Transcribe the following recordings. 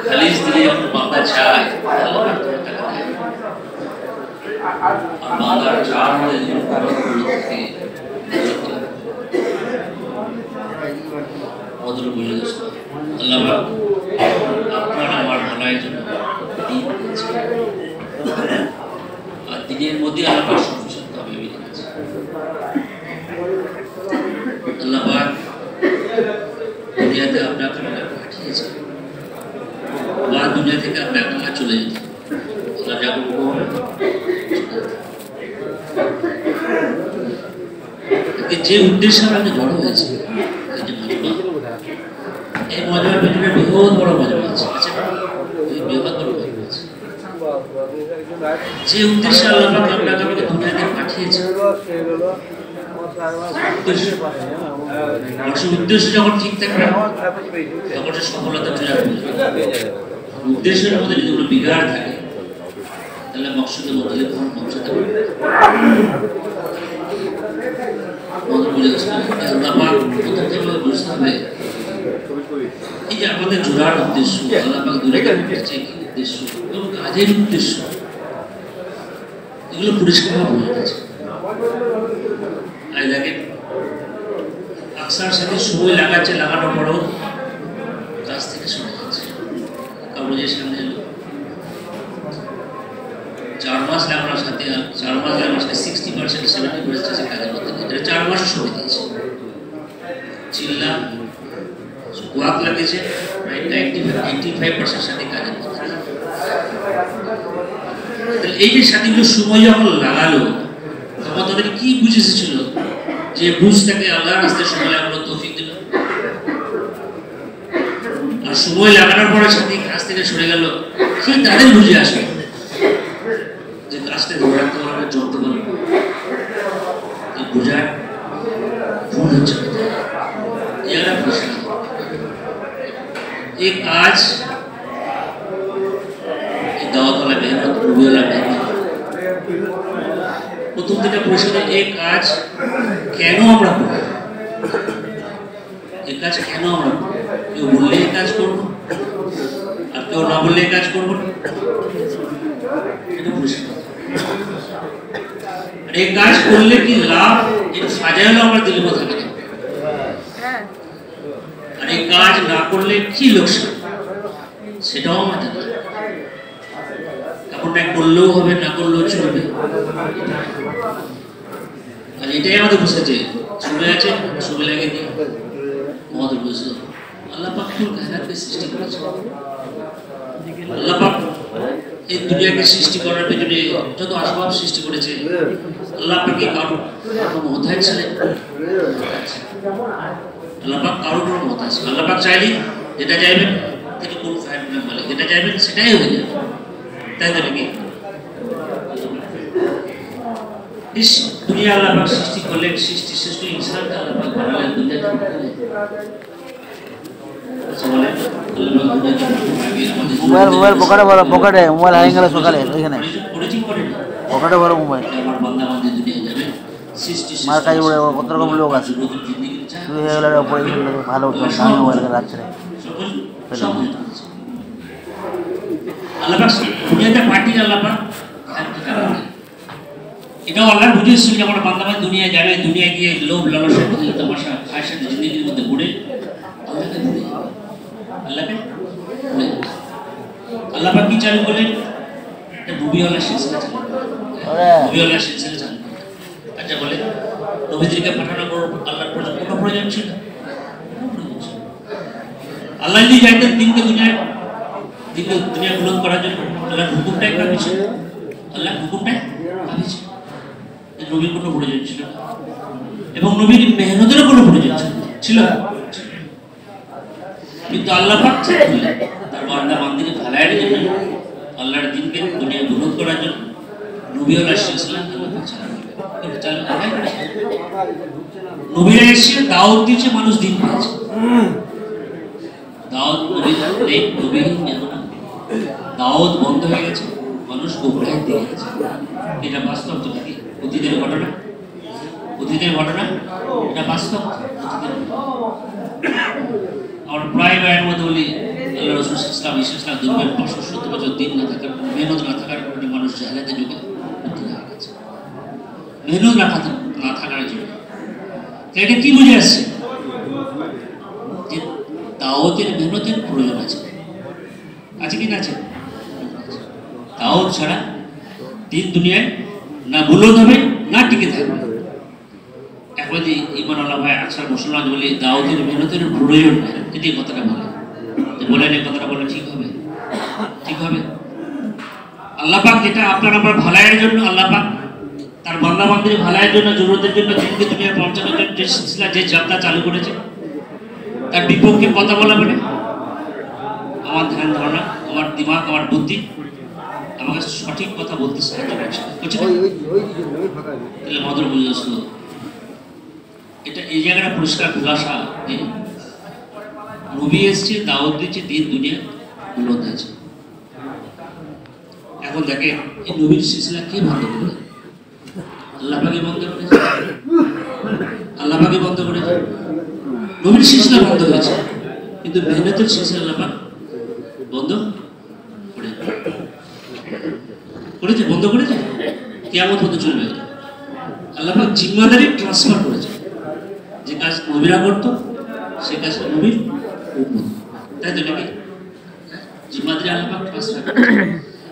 Khaleej দিলে যখন বান্দা চায় আল্লাহ পাক টাকা দেয়। আর বান্দার চার মধ্যে থাকে মধুর বুঝে দোস্ত আল্লাহ পাক আপনার আমার ভালোর জন্য দিন দিয়েছে। আর দিনের মধ্যে আল্লাহ পাক সন্তুষ্ট হবে দিয়েছে। আল্লাহ পাক দুনিয়াতে আপনাকে পাঠিয়েছে বা দুনিয়া থেকে আপনাকে চলে যেতে আল্লাহ যা করবো যে উদ্দেশ্যে আমাকে জড়ো হয়েছে এই মজার ভিতরে বৃহৎ বড় মজা আছে, বৃহৎ বড় মজা আছে। যে উদ্দেশ্যে আল্লাহ পাক আপনাকে দুনিয়াতে পাঠিয়েছে উদ্দেশ্য যখন ঠিক থাকবে তখন সে সফলতা চলে আসবে। উদ্দেশ্যের মধ্যে যদি কোনো বিঘাড় থাকে তাহলে মকসদের মধ্যে পৌঁছাতে পারবে। বুঝতে হবে এই যে আমাদের জোড়ার উদ্দেশ্য আল্লাহ পাক দুনিয়াতে পাঠিয়েছে কি উদ্দেশ্য এবং কাজের উদ্দেশ্য এগুলো পরিষ্কারভাবে বোঝা যাচ্ছে। আর দেখেন আকসার সাথে সময় লাগাচ্ছে, লাগানোর পরেও কাজ থেকে সরে যাচ্ছে। কাগজের সামনে এলো 4 মাস লাগানোর সাথে 60% 70% কাজের মধ্যে 4 মাস সময় দিয়েছে। চিল্লা ওয়াক লাগিয়েছে প্রায় 85% সাথে কাজের মধ্যে। এই যে সাথীগুলো সময় যখন লাগালো তখন তাদের কি বুঝে এসেছিল যে বুঝটাকে আল্লাহর রাস্তায় সময় লাগানোর তৌফিক দিল। আর সময় লাগানোর পরে সাথী কাজ থেকে সরে গেল কি তাদের বুঝে আসবে যে কাজটা ধরে রাখতে পারবে, চলতে পারবে। এই বোঝার ভুল হচ্ছে এরা বুঝে एक आज दावत वाला मेहनत रूबी वाला मेहनत প্রথম থেকে প্রশ্ন এই কাজ কেন আমরা করব, এই কাজ কেন আমরা করব? কেউ বললে এই কাজ করব আর কেউ না বললে এই কাজ করব না, এটা প্রশ্ন। আর এই কাজ করলে কি লাভ এর ফায়দা আমার দিলের মধ্যে থাকে, আর এই কাজ না করলে কি লোকসান সেটাও আমাদের এমনটা করলেও হবে না করলেও চলবে। আর এটাই আমাদের বুঝতে সময় আছে সময় লাগে দিয়ে আমাদের বুঝতে আল্লাহ পাক কায়নাতকে সৃষ্টি করেছে। আল্লাহ পাক এই দুনিয়াকে সৃষ্টি করার পেছনে যত আসবাব সৃষ্টি করেছে আল্লাহ পাকে কারো মহতাজ ছিলেন। আল্লাহ পাক কারোর কোনো মত আছে, আল্লাহ পাক চাইলে যেটা চাইবেন তিনি কোন ফায়দার মালিক, যেটা চাইবেন সেটাই হয়ে যাবে। তাই তো নাকি দুনিয়া আল্লাহ পাক সৃষ্টি করলেন, সৃষ্টি শ্রেষ্ঠ ইনসানকে আল্লাহ পাক বানালেন দুনিয়াতে। মোবাইল পকেটে ভরো, পকেটে মোবাইল হারিয়ে গেলে সকালে ওইখানে পকেটে ভরো মোবাইল। মার কাজ পড়ে কত রকম লোক আছে, তুই হয়ে গেলে পরে ভালো দামি মোবাইলকে রাখছে রে। আল্লাহ পাক দুনিয়াতে পাঠিয়ে আল্লাহ পাক এটাও আল্লাহ বুঝে এসেছিল যখন বান্দা দুনিয়া যাবে, দুনিয়া গিয়ে লোভ লালসা তামাশা খায়সার জিন্দগির মধ্যে পড়ে আল্লাহকে আল্লাহ পাক কি চালু করলেন, নবীওয়ালা সিলসিলা চালু করলেন, নবীওয়ালা সিলসিলা চালু করলেন। আচ্ছা বলে নবীদেরকে পাঠানো আল্লাহর কোনো প্রয়োজন ছিল? আল্লাহ যদি চাইতেন দিনকে দুনিয়া গ্রহণ করার জন্য আল্লাহর হুকুমটাই কাঁপিয়েছে, আল্লাহর হুকুমটাই কাঁপিয়েছে। নবীর কোনো প্রয়োজন ছিল এবং নবীর মেহনতেরও কোনো প্রয়োজন ছিল, কিন্তু আল্লাহ পাক তার বান্দা বান্দিকে ভালাইয়ের জন্য আল্লাহর দিনকে দুনিয়া গ্রহণ করার জন্য নবীওয়ালা সিলসিলা নবীরা এসে দাওয়াত দিয়েছে, মানুষ দিন পেয়েছে। দাওয়াত দাওয়াত বন্ধ হয়ে গেছে, মানুষ গোপরায় দিয়ে গেছে। এটা বাস্তব তো নাকি অতীতের ঘটনা, অতীতের ঘটনা এটা বাস্তব। আমরা প্রায় বয়ানের মধ্যে বলি আল্লাহ রাসূল ইসলাম দুর্গের 570 বছর দিন না থাকার, মেহনত না থাকার কারণে মানুষ জাহেলাতের যুগে মুক্তি হয়ে গেছে, মেহনত না থাকার জন্য। এটা কি বুঝে আসছে যে দাওয়াতের মেহনতের প্রয়োজন আছে, আছে কি না আছে? দাওয়াত ছাড়া দিন দুনিয়ায় না বুলন্দ হবে না টিকে থাকবে। এখন যে ইমান আল্লাহ ভাই আকসার মুসলমান বলে দাওয়াতের মেহনতের প্রয়োজন নেই, যদি কথাটা বলে যে বলেন এই কথাটা বলে ঠিক হবে? ঠিক হবে? আল্লাহ পাক যেটা আপনার আমার ভালাইয়ের জন্য, আল্লাহ পাক তার বান্দা বান্দির ভালাইয়ের জন্য, জরুরতের জন্য দিনকে দুনিয়ায় পৌঁছানোর জন্য যে সিলসিলা, যে যাত্রা চালু করেছে, তার বিপক্ষে কথা বলা মানে আমার ধ্যান ধারণা, আমার দিমাগ, আমার বুদ্ধি আমাকে সঠিক কথা বলতে সাহায্য করছে। তাহলে মধুর বুঝেছ, এটা এই জায়গাটা পরিষ্কার খোলাসা যে নবী এসছে, দাওয়াত দিচ্ছে, দিন দুনিয়া উন্নত আছে। এখন দেখে এই নবীর সিলসিলা কে বন্ধ করে? আল্লাহ পাকে বন্ধ করেছে, আল্লাহ পাকে বন্ধ করেছে। নবীর সিলসিলা বন্ধ হয়েছে, কিন্তু মেহনতের সিলসিলা আল্লাহ পাক বন্ধ করেছে, বন্ধ করেছে। কিয়ামত পর্যন্ত চলবে। আল্লাহ পাক জিম্মাদারি ট্রান্সফার করেছে, যে কাজ নবীরা করতো সে কাজ নবীর উম্মত, তাই তো নাকি? জিম্মাদারি আল্লাহ পাক ট্রান্সফার করেছে।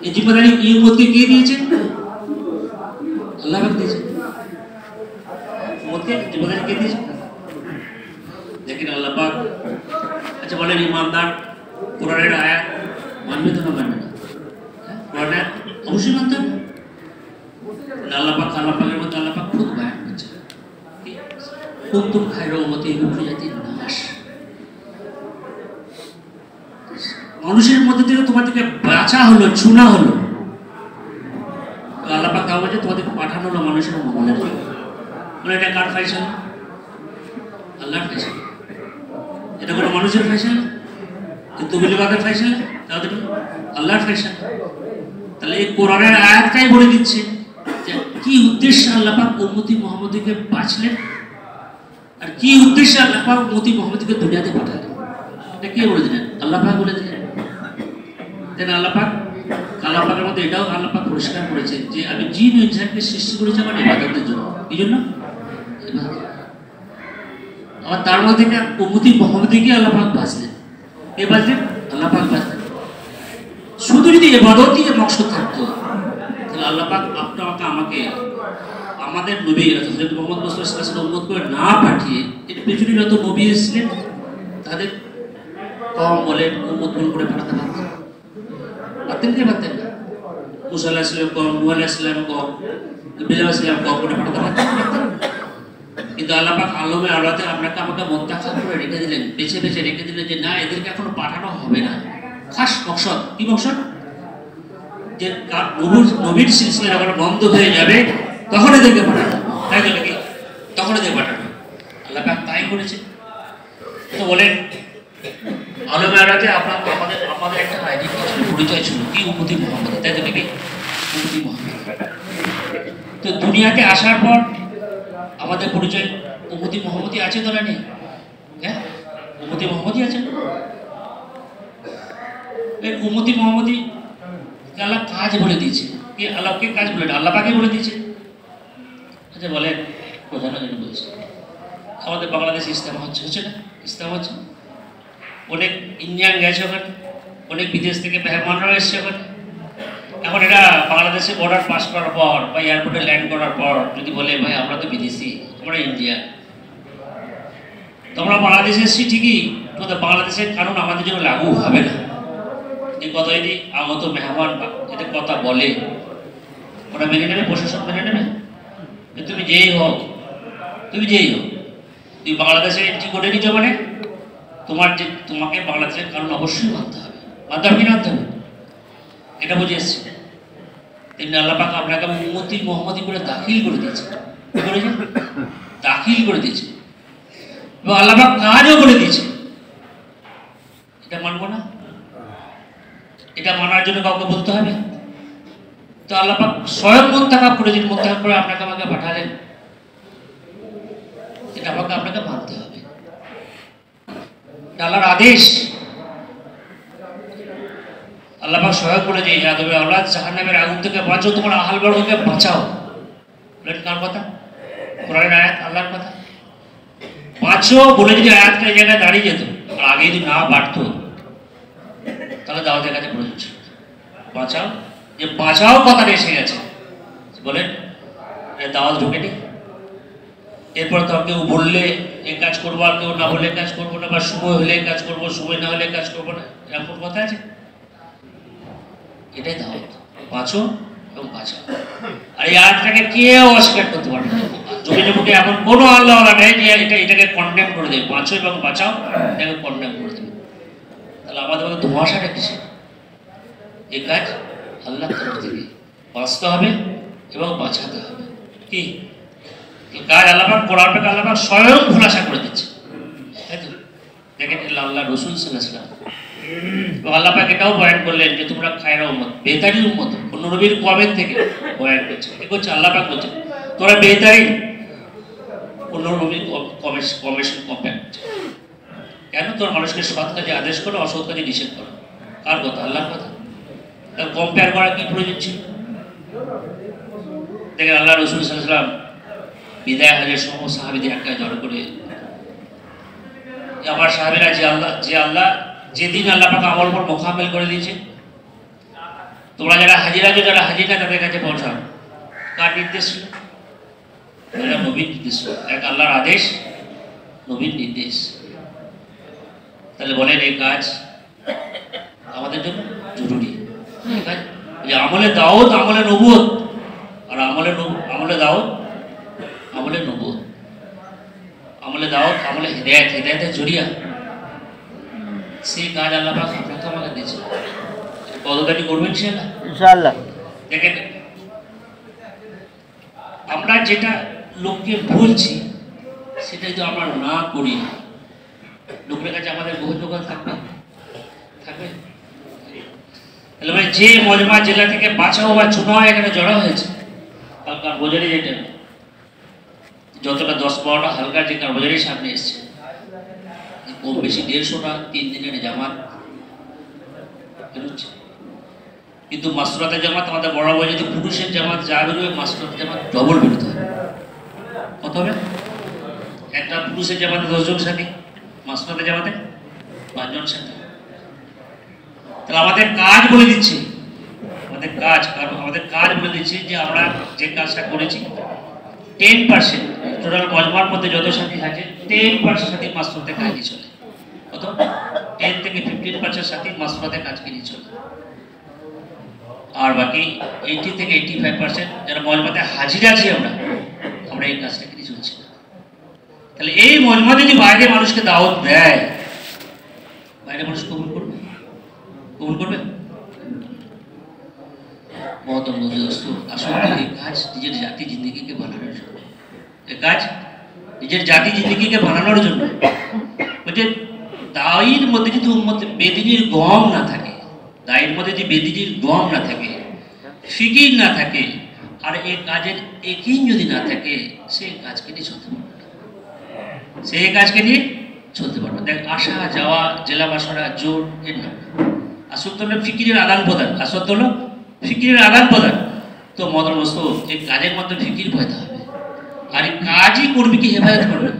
এই জিম্মাদারি এই উম্মতকে কে দিয়েছে? আল্লাহ পাক দিয়েছে। উম্মতকে জিম্মাদারি কে দিয়েছে? দেখেন আল্লাহ পাক, আচ্ছা বলেন ইমানদার কোরআনের আয়াত মানবে তো না মানবে না? কোরআনের অবশ্যই মানতে হবে। আল্লাহ পাকের মধ্যে আল্লাহ পাক খুব বয়ান করছে, কুনতুম খায়রা উম্মাতিন উখরিজাতিন নাস, মানুষের মধ্যে থেকে তোমাদেরকে বাছা হলো, চুনা হলো। আল্লাহ পাক বলছে তোমাদেরকে পাঠানো হলো মানুষের মঙ্গলের জন্য। মানে এটা কার ফায়সালা? আল্লাহর ফায়সালা। এটা কোনো মানুষের ফায়সালা? কিন্তু তবলিগের ফায়সালা? তাহলে আল্লাহর ফায়সালা। তাহলে এই কোরআনের আয়াতটাই বলে দিচ্ছে যে কি উদ্দেশ্যে আল্লাহ পাক উম্মতি মুহাম্মদীকে বাঁচলেন আর কি উদ্দেশ্যে আল্লাহ পাক উম্মতি মুহাম্মদীকে দুনিয়াতে পাঠালেন। এটা কে বলে দিলেন? আল্লাহ পাক বলে দিলেন। দেন আল্লাহ পাকের মধ্যে এটাও আল্লাহ পাক পরিষ্কার করেছে যে আমি জিন ও ইনসানকে সৃষ্টি করেছি আমার ইবাদতের জন্য। এই জন্য আবার তার মধ্যে উম্মতি মুহাম্মদীকে আল্লাহ পাক বাঁচলেন। কে বাঁচলেন? আল্লাহ পাক বাঁচলেন। শুধু যদি ইবাদতই মকসদ থাকতো তাহলে আল্লাহ পাক আপনাকে আমাকে আমাদের নবী হযরত মুহাম্মদ মুস্তাফা সাল্লাল্লাহু আলাইহি ওয়াসাল্লাম উম্মত করে না পাঠিয়ে এর পেছনে যত নবী এসেছিলেন তাদের কওম বলেন উম্মত করে পাঠাতে পারতেন? পারতেন কি পারতেন না? মুসা আলাইহিস সালাম কওম, নূহ আলাইহিস সালাম কওম, ইব্রাহিম আলাইহিস সালাম কওম করে পাঠাতে পারতেন? কিন্তু আল্লাহ পাক আলমে আলাতে আপনাকে আমাকে মুনতাখাব করে রেখে দিলেন, বেছে বেছে রেখে দিলেন যে না এদেরকে এখনো পাঠানো হবে না। খাস মকসদ কি মকসদ? যে নবীর সিলসিলা যখন বন্ধ হয়ে যাবে তখন এদেরকে পাঠানো, তাই তো নাকি? তখন এদের পাঠানো আল্লাহ পাক তাই করেছে। তো বলেন আলমে আলাতে আমাদের একটা আইডেন্টিটি ছিল, পরিচয় ছিল কি? উম্মতি মুহাম্মদ, তাই তো নাকি? উম্মতি মুহাম্মদ। তো দুনিয়াতে আসার পর আমাদের পরিচয় উম্মতি মুহাম্মদী আছে তো না নেই? হ্যাঁ, উম্মতি মুহাম্মদী আছে। এই উম্মতি মুহাম্মদী আল্লাহ কাজ বলে দিয়েছে। কি আল্লাহকে কাজ বলে? আল্লাহ পাকে বলে দিয়েছে। আচ্ছা বলেন, বোঝানোর জন্য বলছি, আমাদের বাংলাদেশে ইস্তেমা হচ্ছে না? ইস্তেমা হচ্ছে। অনেক ইন্ডিয়ান গেছে ওখানে, অনেক বিদেশ থেকে মেহমানরা এসছে ওখানে। এখন এরা বাংলাদেশে বর্ডার পাস করার পর বা এয়ারপোর্টে ল্যান্ড করার পর যদি বলে ভাই আমরা তো বিদেশি, আমরা ইন্ডিয়া, তোমরা বাংলাদেশে এসছি ঠিকই, তোমাদের বাংলাদেশের কানুন আমাদের জন্য লাগু হবে না। এই কথা যদি আগত মেহমান এটা কথা বলে ওরা মেনে নেবে? প্রশাসন মেনে নেবে? তুমি যেই হোক, তুমি বাংলাদেশে এন্ট্রি করে নিচ্ছ মানে তোমাকে বাংলাদেশের কারণ অবশ্যই মানতে হবে। মানতে হবে কি না মানতে হবে? এটা বুঝে এসছি। তেমনি আল্লাহ পাক আপনাকে উম্মতি মুহাম্মদী করে দাখিল করে দিয়েছে। কি করেছে? দাখিল করে দিয়েছে। এবং আল্লাহ পাক কাজও করে দিয়েছে। এটা মানবো না? এটা মানার জন্য কাউকে বলতে হবে? তো আল্লাহ পাক স্বয়ং মুনতাখাব করেছেন, মুনতাখাব করে আপনাকে আমাকে পাঠালেন। এটা আপনাকে মানতে হবে। আল্লাহর আদেশ, আল্লাহ পাক সহায় করে যে আদমের আওলাদ জাহান্নামের আগুন থেকে বাঁচো, তোমার আহল বর্গকে বাঁচাও। কার কথা? কোরআনের আয়াত, আল্লাহর কথা। বাঁচো বলে যদি আয়াতটা এই জায়গায় দাঁড়িয়ে যেত আর আগে যদি না বাড়তো তাহলে দাওয়াতের কাছে প্রয়োজন ছিল। বাঁচাও, যে বাঁচাও কথাটা এসে গেছে, বলেন দাওয়াত ঢুকেনি। এরপর তো কেউ বললে এই কাজ করবো আর কেউ না বললে কাজ করবো না, বা সময় হলে কাজ করবো, সময় না হলে কাজ করবো না, এরকম কথা আছে? এটাই দাওয়াত, বাঁচো এবং বাঁচাও। আর এই আয়াতটাকে কেউ অস্বীকার করতে পারবে না। যুগে যুগে এমন কোনো আল্লাহ নেই যে এটাকে কন্ডেম করে দেবে, বাঁচো এবং বাঁচাও এটাকে কন্ডেম করে দেবে। তাহলে আমাদের মধ্যে ধোঁয়াশাটা কিসে? এই কাজ আল্লাহ তরফ থেকে বাঁচতে হবে এবং বাঁচাতে হবে। কি কাজ আল্লাপাক কোরআনটাকে আল্লাপাক স্বয়ং খোলাসা করে দিচ্ছে, তাই তো? দেখেন আল্লাহ রসুল সাল্লাল্লাহু আলাইহি ওয়াসাল্লাম এবং আল্লাপাক এটাও বয়ান করলেন যে তোমরা খায়রা উম্মত, বেহতারিন উম্মত, অন্য নবীর কমের থেকে বয়ান করছে। কি করছে? আল্লাপাক বলছে তোমরা বেহতারিন, অন্য নবীর কম্পেয়ার করছে। কেন? তোমরা মানুষকে সৎ কাজে আদেশ করো, অসৎ কাজে নিষেধ করো। কার কথা? আল্লাহর কথা। তার কম্পেয়ার করার কি প্রয়োজন ছিল? দেখেন আল্লাহ রসুল সাল্লাল্লাহু আলাইহি ওয়াসাল্লাম বিদায় হজের সময় সাহাবীদের একটা জড়ো করে, আমার সাহাবীরা যেদিন আল্লাহ পাক আমল পর মোকাম্মেল করে দিয়েছে, তোমরা যারা হাজিরা আছো, যারা হাজির না তাদের কাছে পৌঁছাও। কার নির্দেশ ছিল? এটা নবীর নির্দেশ, এক আল্লাহর আদেশ, নবীর নির্দেশ। তাহলে বলেন এই কাজ আমাদের জন্য জরুরি। এই কাজ যে আমলে দাওয়াত, আমলে নবুয়ত, আর আমলে দাওয়াত, আমলে নবুয়ত, আমলে দাওয়াত, আমলে হিদায়াত, হিদায়াতের জরিয়া। সেই কাজ আল্লাহ পাক আপনাকে আমাকে দিয়েছে। পদকারী করবেন সেটা ইনশাআল্লাহ। দেখেন আমরা যেটা লোককে বলছি সেটা যদি আমরা না করি, লোকের কাছে আমাদের গ্রহণযোগ্য থাকবে? তাহলে মানে যে মজমা জেলা থেকে বাঁচাও বা চুনাও এখানে জড়া হয়েছে, হালকার বোঝারি যেটা যতটা 10-12টা হালকার যে কারবাজারির সামনে এসছে, কম বেশি 150টা 3 দিনের জামাত বেরোচ্ছে। কিন্তু মাসরাতের জামাত আমাদের বরাবর যদি পুরুষের জামাত যা বেরোবে, মাসরাতের জামাত ডবল বেরোতে হবে। কত হবে? একটা পুরুষের জামাতে 10 জন সাথী, মাসরাতের জামাতে 5 জন সাথী। তাহলে আমাদের কাজ বলে দিচ্ছে, আমাদের কাজ বলে দিচ্ছে যে আমরা যে কাজটা করেছি 10% টোটাল মজমার মধ্যে যত সাথী আছে 10% সাথী মাসরাতে কাজে চলে। কত? 10 থেকে 15% সাথী মাসরাতে কাজকে নিয়ে চলে, আর বাকি 80 থেকে 85% যারা মজমাতে হাজির আছি আমরা এই কাজটাকে নিয়ে চলছি। তাহলে এই মজমা যদি বাইরে মানুষকে দাওয়াত দেয়, বাইরে মানুষ কবুল করবে? মহতরম দোস্ত, আসলে এই কাজ নিজের জাতি জিন্দেগিকে বানানোর জন্য, এই কাজ নিজের জাতি জিন্দেগিকে বানানোর জন্য। বলছে দায়ের মধ্যে যদি বেদিনীর গম না থাকে, দায়ের মধ্যে যদি বেদিনীর গম না থাকে, ফিকির না থাকে, আর এই কাজের একিন যদি না থাকে, সেই কাজকে নিয়ে চলতে পারবে না। সেই কাজকে নিয়ে চলতে পারবে। দেখ আসা যাওয়া, জেলা বাসরা জোর, এর না, আসল তো হলো ফিকিরের আদান প্রদান, আসল তো হলো ফিকিরের আদান প্রদান। তো মদরমস্ত এই কাজের মধ্যে ফিকির পয়দা হবে, আর এই কাজই কর্মীকে হেফাজত করবে।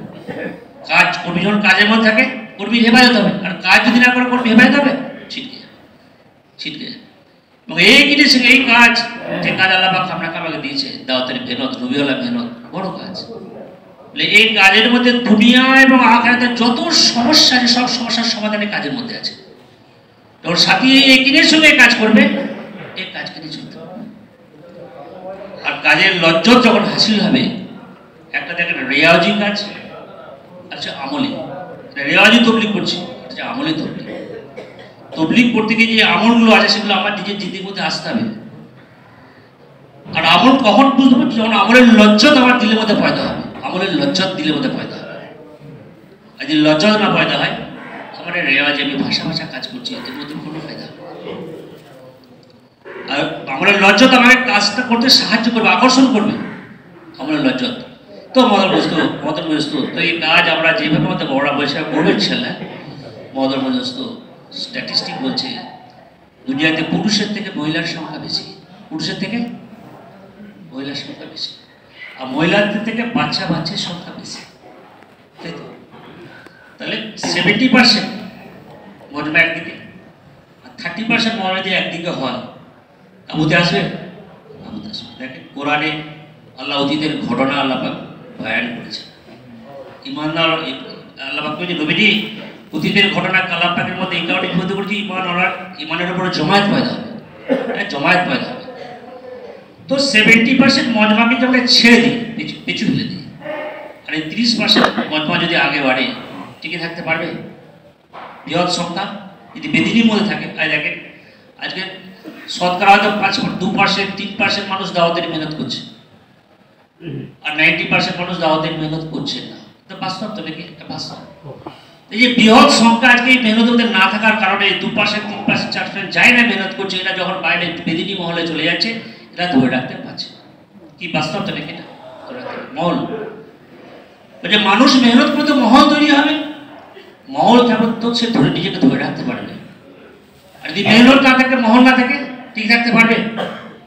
কাজ কর্মী যখন কাজের মধ্যে থাকে, কর্মীর হেফাজত হবে, আর কাজ যদি না করে কর্মী হেফাজত হবে, ছিটকে যাবে। এবং এই জিনিস, এই কাজ, যে কাজ আল্লাহ পাক আপনাকে আমাকে দিয়েছে, দাওয়াতের মেহনত, নবীওয়ালা মেহনত, বড় কাজ। এই কাজের মধ্যে দুনিয়া এবং আখিরাতের যত সমস্যা আছে, সব সমস্যার সমাধানে কাজের মধ্যে আছে। তোর সাথী এই কিনের সঙ্গে কাজ করবে, এই কাজকে নিয়ে চলতে হবে। আর কাজের লজ্জত যখন হাসিল হবে, একটা দেখেন রেওয়াজি কাজ, আচ্ছা আমলি, রেওয়াজি তবলিগ করছি, আচ্ছা আমলি তবলিগ। তবলিগ করতে গিয়ে যে আমলগুলো আছে সেগুলো আমার নিজের জিন্দেগির মধ্যে আসতে হবে। আর আমল কখন বুঝতে পারছি? যখন আমলের লজ্জত আমার দিলের মধ্যে পয়দা হবে, আমলের লজ্জত দিলের মধ্যে পয়দা হবে। আর যদি লজ্জত না পয়দা হয়, আমার রেওয়াজে আমি ভাষা কাজ করছি, এর মধ্যে কোনো ফায়দা হবে। আর আমলের লজ্জত আমাকে কাজটা করতে সাহায্য করবে, আকর্ষণ করবে, আমলের লজ্জত। তো মদর বস্তু তো এই কাজ আমরা যেভাবে আমাদের বড়রা বৈশাখ করবো ইনশাল্লাহ। মদর বস্তু স্ট্যাটিস্টিক বলছে দুনিয়াতে পুরুষের থেকে মহিলার সংখ্যা বেশি, পুরুষের থেকে মহিলার সংখ্যা বেশি, আর মহিলাদের থেকে বাচ্চার সংখ্যা বেশি, তাই তো? তাহলে 70% মজমা একদিকে, আর 30% মজমা যদি একদিকে হয়, আবুতে আসবে, আবুতে আসবে। দেখেন কোরআনে আল্লাহ অতীতের ঘটনা আল্লাহ পাক বয়ান করেছে। ইমানদার আল্লাহ পাক বলেছে, নবীজি অতীতের ঘটনা আল্লাহ পাকের মধ্যে এই কারণে বলতে বলছি, ইমানের উপরে জমায়েত পয়দা হবে, জমায়েত পয়দা হবে। তো 70% মজমাকে যদি আমরা ছেড়ে দিই, পিছু ফেলে দিই, আর এই 30% মজমা যদি আগে বাড়ে, টিকে থাকতে পারবে? বৃহৎ সংখ্যা যদি বেদিনীর মধ্যে থাকে, দেখেন আজকে শতকরা হয়তো 2%, 3% মানুষ দাওয়াতের মেহনত করছে, আর 90% মানুষ দাওয়াতের মেহনত করছে না। তো বাস্তব তো নাকি? এটা বাস্তব। এই যে বৃহৎ সংখ্যা আজকে এই মেহনতদের না থাকার কারণে 2%, 3%, 4% যাই না মেহনত করছে, এটা যখন বাইরে বেদিনী মহলে চলে যাচ্ছে, এরা ধরে রাখতে পারছে। কি বাস্তব তো নাকি? এটা মহল, যে মানুষ মেহনত করে তো মহল তৈরি হবে, মহল কেমন তো সে নিজেকে ধরে রাখতে পারবে। আর যদি মেহনত না থাকে, মহল না থাকে, ঠিক থাকতে পারবে?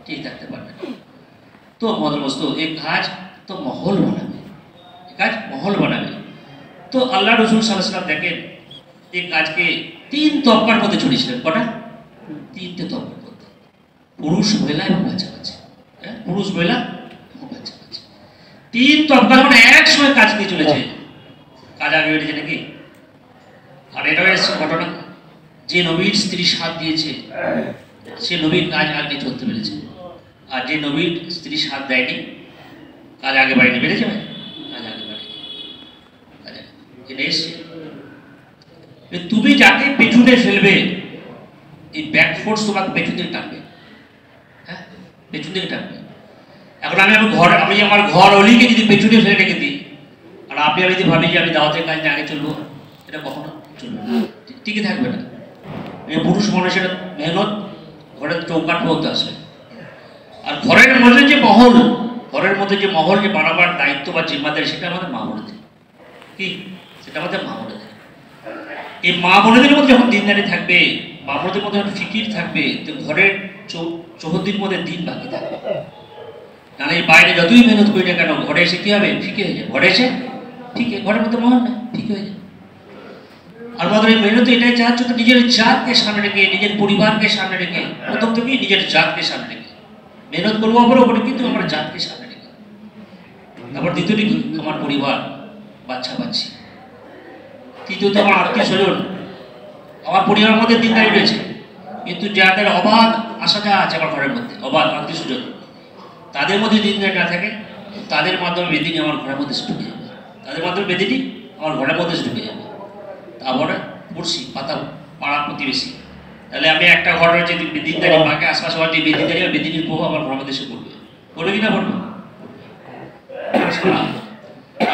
ঠিক থাকতে পারবে। তো মদরবস্তু এই কাজ তো মহল বানাবে, এই কাজ মহল বানাবে। তো আল্লাহ রসুল সাল্লাল্লাহু আলাইহি ওয়াসাল্লাম দেখেন এই কাজকে 3 তবকার মধ্যে ছড়িয়েছিলেন। কটা? 3টে তবকার মধ্যে, পুরুষ, মহিলা এবং বাচ্চা বাচ্চা। পুরুষ, মহিলা এবং বাচ্চা বাচ্চা, 3 তবকা মানে একসঙ্গে কাজ নিয়ে চলেছে। কাজ আগে বেড়েছে নাকি? আর এটাও এসছে ঘটনা, যে নবীর স্ত্রী সাথ দিয়েছে সে নবীর কাজ আগে চলতে পেরেছে, আর যে নবীর স্ত্রী সাথ দেয়নি কাজ আগে বাড়িতে বেড়েছে, ভাই কাজ আগে বাড়েনি। এটা এসছে, তুমি যাকে পেছনে ফেলবে, এই ব্যাক ফোর্স তোমাকে পেছন দিকে টানবে, হ্যাঁ পেছন দিকে টানবে। এখন আমি আমার ঘর অলিকে যদি পেছনে ফেলে রেখে দিই, আর আপনি আমি যদি ভাবি যে আমি দাওয়াতের কাজ নিয়ে আগে চলবো, এটা কখনো চলবে না, টিকে থাকবে না। এই পুরুষ মানুষের মেহনত ঘরের চৌকাঠ বলতে আসে, আর ঘরের মধ্যে যে মহল, ঘরের মধ্যে যে মহল যে বানাবার দায়িত্ব বা জিম্মাদারি, সেটা আমাদের মা বোনেদের। কি? সেটা আমাদের মা বোনেদের। এই মা বোনেদের মধ্যে যখন দিনদারি থাকবে, মা বোনদের মধ্যে যখন ফিকির থাকবে, তো ঘরের চৌহদ্দির মধ্যে দিন বাকি থাকবে। নাহলে এই বাইরে যতই মেহনত করি না কেন, ঘরে এসে কি হবে? ফিকে হয়ে যায়। ঘরে এসে ফিকে, ঘরের মধ্যে মহল না, ফিকে হয়ে যায়। আর আমাদের এই মেহনত এটাই চাচ্ছ, তো নিজের জাতকে সামনে রেখে, নিজের পরিবারকে সামনে রেখে, প্রথম থেকেই নিজের জাতকে সামনে রেখে মেহনত করবো, ওপরে কিন্তু আমার জাতকে সামনে রেখে। তারপর দ্বিতীয়টি কি? আমার পরিবার, বাচ্চা বাচ্চি। তৃতীয়ত আমার আত্মীয় স্বজন, আমার পরিবারের মধ্যে দিনদারি রয়েছে, কিন্তু যাদের অবাধ আসা যাওয়া আছে আমার ঘরের মধ্যে, অবাধ আত্মীয় স্বজন, তাদের মধ্যে দিনদারি না থাকে, তাদের মাধ্যমে বেদিনী আমার ঘরের মধ্যে ঢুকে যাবে, তাদের মাধ্যমে বেদিনী আমার ঘরের মধ্যে ঢুকে যাবে। তারপরে পড়ছি পাতা পাড়া প্রতিবেশী, তাহলে আমি একটা ঘরের যে দিনদারি মাকে আশপাশে যে বেদিনদারি বা বেদিনীর প্রভাব আমার ঘরের মধ্যে এসে পড়বে, পড়বে কিনা পড়বে?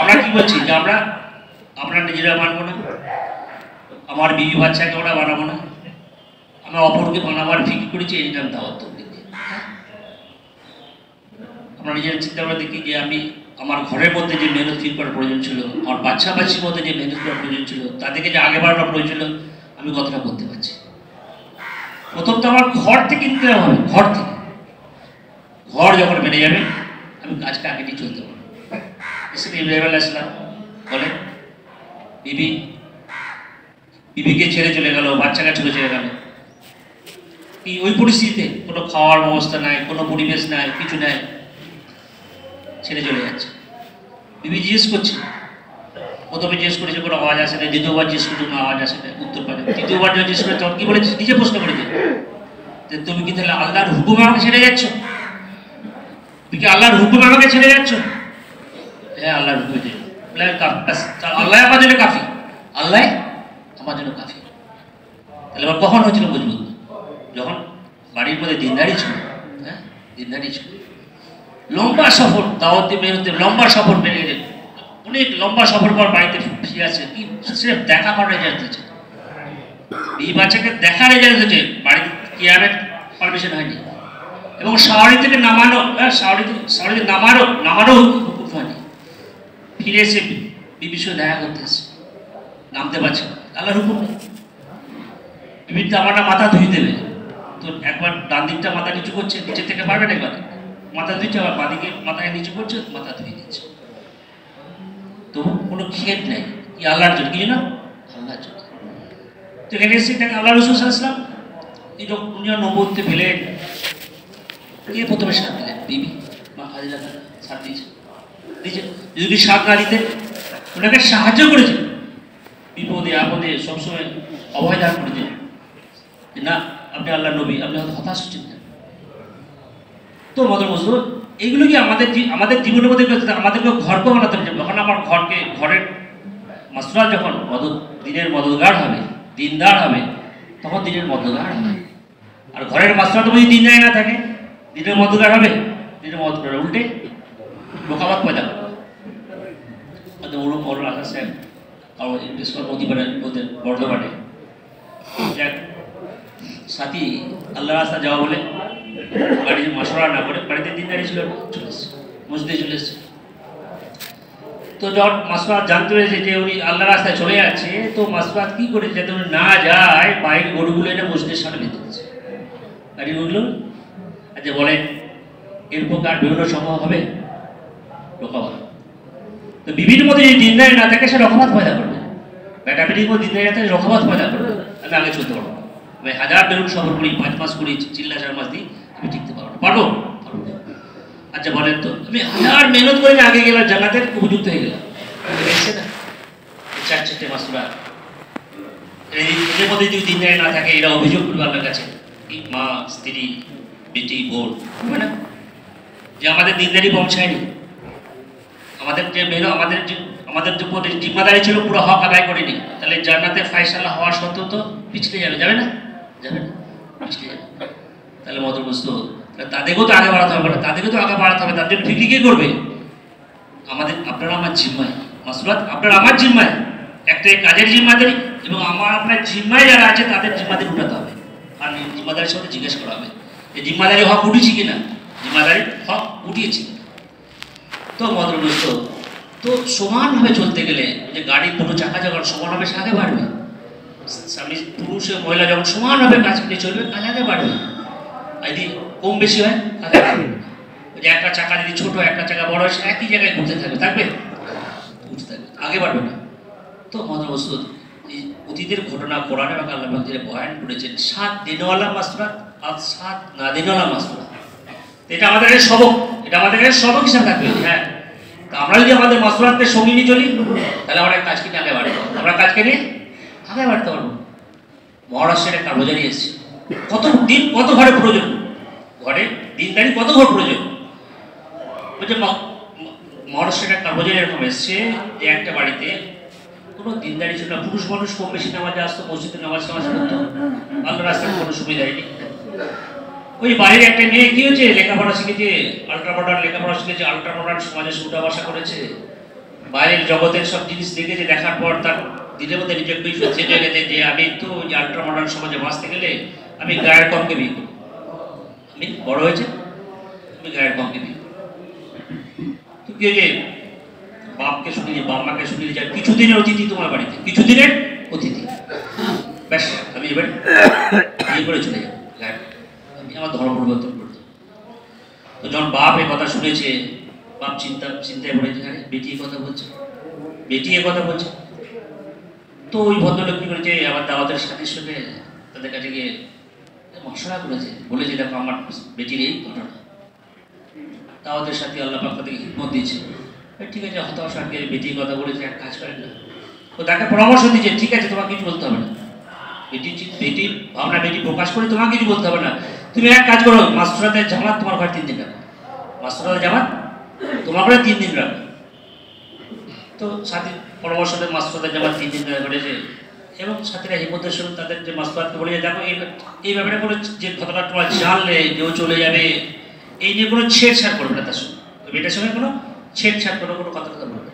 আমরা কি বলছি যে আমরা নিজেরা মানবো না, আমার বিবি বাচ্চাকে ওরা বানাবো না, আমরা অপরকে বানাবার ফিকির করেছি, এই নাম দাওয়াত। আমরা নিজের চিন্তা করে দেখি যে আমি আমার ঘরের মধ্যে যে মেহনত ফিল করার প্রয়োজন ছিল, আমার বাচ্চা বাচ্চির মধ্যে যে মেহনত করার প্রয়োজন ছিল, তাদেরকে যে আগে বাড়ানোর প্রয়োজন ছিল, আমি কতটা করতে পারছি। প্রথম তো আমার ঘর থেকে নিতে হবে, ঘর থেকে। ঘর যখন বেড়ে যাবে, আমি কাজটা আগে নিয়ে চলতে পারবো। ইব্রাহিম আলাইহিস সালাম বলেন, বিবিকে ছেড়ে চলে গেল, বাচ্চাকে ছেড়ে চলে গেল। কি ওই পরিস্থিতিতে কোনো খাওয়ার ব্যবস্থা নাই, কোনো পরিবেশ নাই, কিছু নাই, ছেড়ে চলে যাচ্ছে। বিবি জিজ্ঞেস করছে, প্রথমে জিজ্ঞেস করেছে কোনো আওয়াজ আসে না, দ্বিতীয়বার জিজ্ঞেস করছে কোনো আওয়াজ আসে না, উত্তর পাবে। তৃতীয়বার যখন জিজ্ঞেস করে তখন কি বলেছে? নিজে প্রশ্ন করেছে, তুমি কি তাহলে আল্লাহর হুকুম আমাকে ছেড়ে যাচ্ছ? তুমি কি আল্লাহর হুকুম আমাকে ছেড়ে যাচ্ছ? হ্যাঁ, আল্লাহর হুকুমে ছেড়ে। আল্লাহ আমার জন্য কাফি, আল্লাহ আমার জন্য কাফি। তাহলে আবার কখন হয়েছিল মজবুত? যখন বাড়ির মধ্যে দিনদারি ছিল। হ্যাঁ, দিনদারি ছিল। লম্বা সফর, দাওয়াতি মেহনতে লম্বা সফর বেড়ে গেছে, অনেক লম্বা সফর পর বাড়িতে ফিরে আসে। কি সির্ফ দেখা করার রেজাল্ট হয়েছে, এই বাচ্চাকে দেখার রেজাল্ট হয়েছে, বাড়িতে কিয়ামের পারমিশন হয়নি। এবং শাওয়ারি থেকে নামানো, শাওয়ারি নামানো হুকুম হয়নি। ফিরে এসে বিবির সঙ্গে দেখা করতে এসে নামতে পারছে, আল্লাহর হুকুম নেই। বিবির তো আমার মাথা ধুয়ে দেবে, তো একবার ডান দিকটা মাথা নিচু করছে, নিচে থেকে পারবেন একবার মাথা দিচ্ছে, আবার বাদিকে মাথায় নিচু করছে, মাথা ধুয়ে দিচ্ছে। তবু কোনো খেদ নেই, কি আল্লাহর জন্য, কি না আল্লাহর জন্য। তো এখানে এসে আল্লাহ রসুল সাল্লাল্লাহু এই উনি নবুয়তে পেলেন, কে প্রথমে সাথ দিলেন? বিবি মা খাদিজা সাথ দিয়েছে, যদি সাথ না দিতেন ওনাকে সাহায্য করেছে, বিপদে আপদে সবসময় অভয় দান করেছেন যে না আপনি আল্লাহ নবী, আপনি হয়তো হতাশ হচ্ছেন। তো মদর মজুর এইগুলো কি আমাদের জীবনের মধ্যে আমাদেরকে ঘরকে বানাতে হবে। যখন আমার ঘরের মাসরুল যখন দিনের মদদগার হবে, দিনদার হবে, তখন দিনের মদদগার হবে। আর ঘরের মাসরুল যদি দিনদারি না থাকে, দিনের মদদগার হবে, দিনের মদদগার উল্টে বোকাবাদ পয়দা করবে। আকাশ সাহেব বর্ধমানে যাক সাথী আল্লাহ রাস্তা যাওয়া বলে বাড়িতে মশলা না করে বাড়িতে দিনদারি ছিল, চলে এসছে মসজিদে চলে এসছে। তো যখন মাসুয়াদ জানতে পেরেছে যে উনি আল্লাহ রাস্তায় চলে যাচ্ছে, তো মাসুয়াদ কি করেছে যাতে উনি না যায়, বাইরের গরুগুলো এনে মসজিদের সামনে বেঁধে দিচ্ছে। গাড়ি গরুগুলো আচ্ছা বলেন এর প্রকার বিভিন্ন সম্ভব হবে? রোকাবাদ। তো বিভিন্ন মধ্যে যদি দিনদারি না থাকে সে রকমাত পয়দা করবে, বেটা বেটির মধ্যে দিনদারি না থাকে রকমাত পয়দা করবে। আমি আগে চলতে পারবো, আমি 1000 বেরুন সফর করি, 5 মাস করি, চিল্লা 4 মাস দিই, আমি টিকতে পারবো পারবো? আচ্ছা বলেন তো আমি 1000 মেহনত করে আগে গেলাম, জান্নাতের উপযুক্ত হয়ে গেলাম, দেখছে না 4-4টে মাসুরা এদের মধ্যে যদি দিনদারি না থাকে এরা অভিযোগ করবে আপনার কাছে, মা স্ত্রী বেটি বোন, হবে না যে আমাদের দিনদারি পৌঁছায়নি, আমাদের যে আমাদের যে পদের জিম্মাদারি ছিল পুরো হক আদায় করেনি, তাহলে জান্নাতের ফায়সালা হওয়ার সত্ত্বেও তো পিছলে যাবে না পিছলে যাবে। তাহলে মত বস্তু তাদেরকেও তো আগে বাড়াতে হবে না, তাদেরকে তো আগে বাড়াতে হবে, তাদের ফিক্রি কে করবে? আপনারা আমার জিম্মায় মাসুরাত, আপনার আমার জিম্মায় একটা কাজের জিম্মাদারি, এবং আপনার জিম্মায় যারা আছে তাদের জিম্মাদারি উঠাতে হবে, আর জিম্মাদারির সাথে জিজ্ঞেস করা হবে যে জিম্মাদারি হক উঠেছি কিনা, জিম্মাদারির হক উঠিয়েছি। তো মদ্রবস্ত তো সমানভাবে চলতে গেলে যে গাড়ির দুটো চাকা যখন সমানভাবে আগে বাড়বে, স্বামী পুরুষ মহিলা যখন সমানভাবে কাজ নিয়ে চলবে, কাজ আগে বাড়বে। যদি কম বেশি হয় আগে বাড়বে, যে একটা চাকা যদি ছোট একটা চাকা বড় হয়, একই জায়গায় ঘুরতে থাকবে আগে বাড়বে না। তো মদ্রবস্ত এই অতীতের ঘটনা কোরআনে বা আল্লাহ পাক বয়ান করেছেন 7 দিনওয়ালা মাসুরাত আর 7 না দিনওয়ালা মাসুরাত। এটা আমাদের সবক, এটা আমাদের সবক হিসাবে থাকবে। হ্যাঁ, আমরা যদি আমাদের মাসুরাতকে সঙ্গে নিয়ে চলি, তাহলে আমরা কাজকে নিয়ে আগে বাড়বো, আমরা কাজকে নিয়ে আগে বাড়তে পারবো। মহারাষ্ট্রের একটা রোজারি এসছে, কত ঘরে প্রয়োজন, ঘরে দিনদারি কত ঘর প্রয়োজন। বলছে মহারাষ্ট্রের একটা রোজারি এরকম এসছে যে একটা বাড়িতে কোনো দিনদারি ছিল না, পুরুষ মানুষ কম বেশি নামাজে আসতো, মসজিদে নামাজ করতো, আল্লাহ রাস্তায় কোনো সুবিধাই নেই। ওই বাড়ির একটা মেয়ে কি হয়েছে, লেখাপড়া শিখেছে, আল্ট্রা মডার্ন লেখাপড়া শিখেছে, আল্ট্রা মডার্ন সমাজে উঠা বসা করেছে, বাইরের জগতের সব জিনিস দেখেছে, দেখার পর তার দিনের মধ্যে নিজেকে চেঞ্জ হয়ে গেছে যে আমি তো ওই আল্ট্রা মডার্ন সমাজে বাঁচতে গেলে আমি গায়ের কমকে বিয়ে করব, আমি বড় হয়েছে আমি গায়ের কমকে বিয়ে করব। তো কি হয়েছে, বাপকে শুনিয়ে বাপ মাকে শুনিয়ে যায় কিছুদিনের অতিথি তোমার বাড়িতে, কিছুদিনের অতিথি, ব্যাস আমি এবার বিয়ে করে চলে যাবো, আমি আমার ধর্ম পরিবর্তন করতে। তো যখন বাপ এ কথা শুনেছে, বাপ চিন্তায় পড়েছে, আরে বেটি এ কথা বলছে। তো ওই ভদ্রলোক কি করেছে, আমার দাওয়াতের সাথীর সঙ্গে তাদের কাছে গিয়ে মশলা করেছে, বলেছে দেখো আমার বেটির এই ঘটনা। দাওয়াতের সাথে আল্লাহ পাক তাদেরকে হিকমত দিয়েছে, ঠিক আছে হতাশ আর বেটি কথা বলেছে, এক কাজ করেন না, তো তাকে পরামর্শ দিয়েছে ঠিক আছে তোমাকে কিছু বলতে হবে না, বেটির ভাবনা বেটি প্রকাশ করে তোমাকে কিছু বলতে হবে না, তুমি এক কাজ করো মাসুরাতের জামাত তোমার ঘরে 3 দিন রাখো, মাসুরাতের জামাত তোমার ঘরে 3 দিন রাখো। তো সাথী পরামর্শতে মাসুরাতের জামাত 3 দিন করেছে, এবং সাথীরা হিম্মতের সঙ্গে তাদের যে মাসুরাতকে বলে দেখো এই ব্যাপারে করে যে ঘটনা তোমার জানলে কেউ চলে যাবে, এই নিয়ে কোনো ছেড়ছাড় করবে না, তার সঙ্গে বেটার সঙ্গে কোনো ছেড়ছাড় কোনো কথা বলবে না।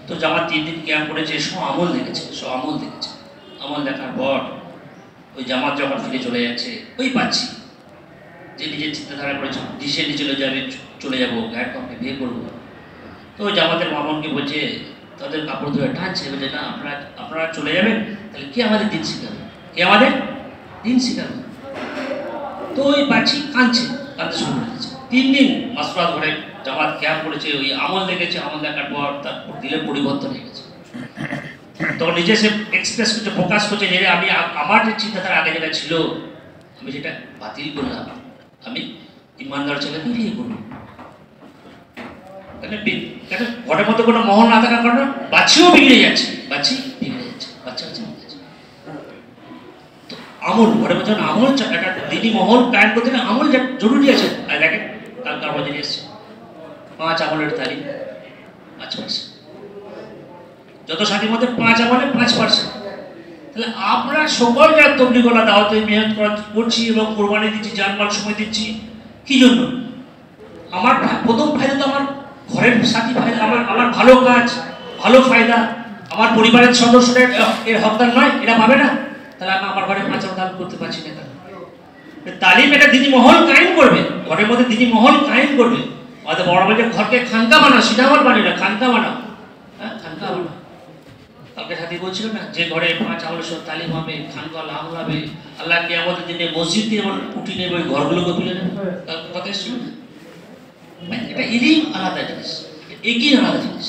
তো জামাত 3 দিন ক্যাম্প করেছে, আমল দেখেছে, আমল দেখার পর ওই জামাত যখন ফিরে চলে যাচ্ছে, ওই পাচ্ছি যে নিজের চিন্তাধারা করেছে ডিসিশন চলে যাবো গায়ের কমকে বিয়ে করবো। তো ওই জামাতের মামনকে বলছে, তাদের কাপড় ধরে টানছে, বলছে না আপনারা চলে যাবেন, তাহলে কে আমাদের দিন শিখাবে, দিন শিকার। তো ওই বাচ্চি কাঁদছে, কাঁদতে শুরু করে দিচ্ছে। 3 দিন মাসুরাত ঘরে জামাত ক্যাম্প করেছে, ওই আমল দেখেছে, আমল দেখার পর তার দিলের পরিবর্তন হয়ে গেছে। তখন নিজে সে এক্সপ্রেস করছে, প্রকাশ করছে যে আমি আমার যে চিন্তাধারা আগে যেটা ছিল আমি সেটা বাতিল করলাম, আমি ইমানদার ছেলেকে বিয়ে করলাম। ঘরের মধ্যে কোনো মহল না থাকার কারণে বাচ্চিও বিগড়ে যাচ্ছে, বাচ্চা হচ্ছে। তো আমল ঘরের মধ্যে আমল, একটা দিনী মহল কায়েম করতে না আমল জরুরি আছে। আর দেখেন কার বাজারে এসছে 5 আমলের তালিম 5%। যত সাথীর মধ্যে 5 আমলে 5%। তাহলে আমরা সকল যারা তবলিগওয়ালা দাওয়াতে মেহনত করছি এবং কোরবানি দিচ্ছি, জানমাল সময় দিচ্ছি, কি জন্য? আমার প্রথম ফায়দা তো আমার ঘরের সাথী ফায়দা, আমার ভালো কাজ, ভালো ফায়দা, আমার পরিবারের সদস্যদের এর হকদার নয়, এরা পাবে না। তাহলে আমি আমার ঘরে 5 দান করতে পারছি না। তালিম এটা দিনী মহল কায়েম করবে, ঘরের মধ্যে দিনী মহল কায়েম করবে। হয়তো বড় বড় ঘরকে খানকা বানাও, সিনেমার বানিয়ে না, খানকা বানাও। হ্যাঁ, খানকা বানাও। কালকে সাথী বলছিল না, যে ঘরে 5 আমলের সব তালিম হবে, খানকা লাভ হবে, আল্লাহ কিয়ামতের দিনে মসজিদ দিয়ে উঠি নেবে, ওই ঘরগুলোকে তুলে নেবে। কালকে কথা ছিল না। এটা ইলিম আলাদা জিনিস, একই আলাদা জিনিস।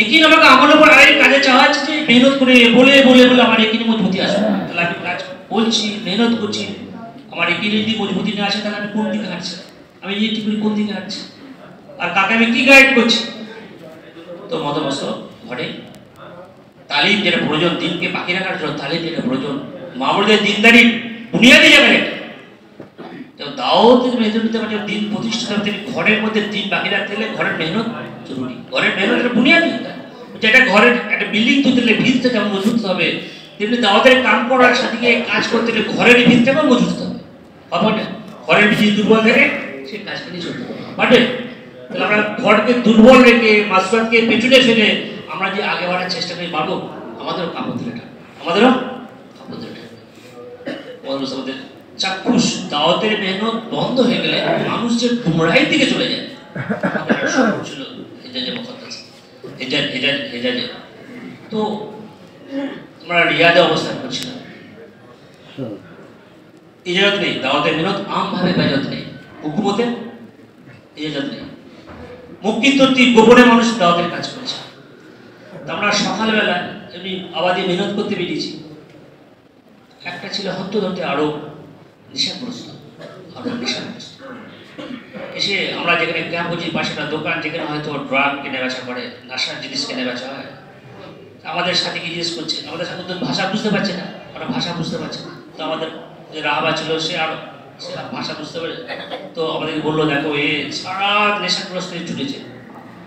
একই আমাকে আমলের উপর আরেক কাজে চাওয়া হচ্ছে যে মেহনত করে বলে বলে বলে আমার একই মজবুতি আসবে। তাহলে আমি কাজ বলছি, মেহনত করছি, আমার একই যদি মজবুতি না আসে তাহলে আমি কোন দিকে হাঁটছি? আমি ঠিক করে কোন দিকে হাঁটছি? আর কাকে আমি কি গাইড করছি? তো মতমস্ত ঘরে তালিম যেটা প্রয়োজন, দিনকে বাকি রাখার জন্য তালিম যেটা প্রয়োজন, মামুরদের দিনদারি বুনিয়াদি যাবে এটা। দাওয়াত মেহনত দিতে পারে, দিন প্রতিষ্ঠা করতে ঘরের মধ্যে দিন বাকি রাখতে গেলে ঘরের মেহনত জরুরি। ঘরের মেহনতের বুনিয়াদি, যেটা ঘরের একটা বিল্ডিং তুলতে গেলে ভিতটা যেমন মজবুত হবে, তেমনি দাওয়াতের কাম করার সাথে কাজ করতে গেলে ঘরের ভিতটা যেমন মজবুত হবে। হবে না? ঘরের ভিত দুর্বল থাকে, সে কাজ করে চলতে পারবে। তাহলে আমরা ঘরকে দুর্বল রেখে মাসুরাতকে পেছনে ফেলে আমরা যে আগে বাড়ার চেষ্টা করি, পারবো? আমাদেরও কাপড় দিলে আমাদেরও কাপড় দিলে আমাদের চাক্ষুষ দাওয়াতের মেহনত বন্ধ হয়ে গেলে মানুষ যে গুমরাহির দিকে চলে যায়। ছিল হেজাজে মুকদ্দাস, হেজাজে। তো আমরা রিয়াদে অবস্থান করছিলাম, ইজাজত নেই, দাওয়াতের মেহনত আমভাবে ইজাজত নেই, হুকুমতের ইজাজত নেই, মুক্তির তরতিব গোপনে মানুষ দাওয়াতের কাজ করছে। আমরা সকালবেলা এমনি আবাদি মেহনত করতে বেরিয়েছি। একটা ছিল হন্তদন্তে আরো নেশাগ্রস্ত, এসে আমরা যেখানে ক্যাম্প করছি পাশে একটা দোকান, যেখানে হয়তো ড্রাগ কেনে বেচা করে, নেশার জিনিস কেনে বেচা হয়। আমাদের সাথে কি জিজ্ঞেস করছে, আমাদের সাথে তো ভাষা বুঝতে পারছে না, ওরা ভাষা বুঝতে পারছে না। তো আমাদের যে রাহাবা ছিল সে আর ভাষা বুঝতে পারে, তো আমাদেরকে বললো দেখো এ সারা নেশাগ্রস্ত ছুটেছে,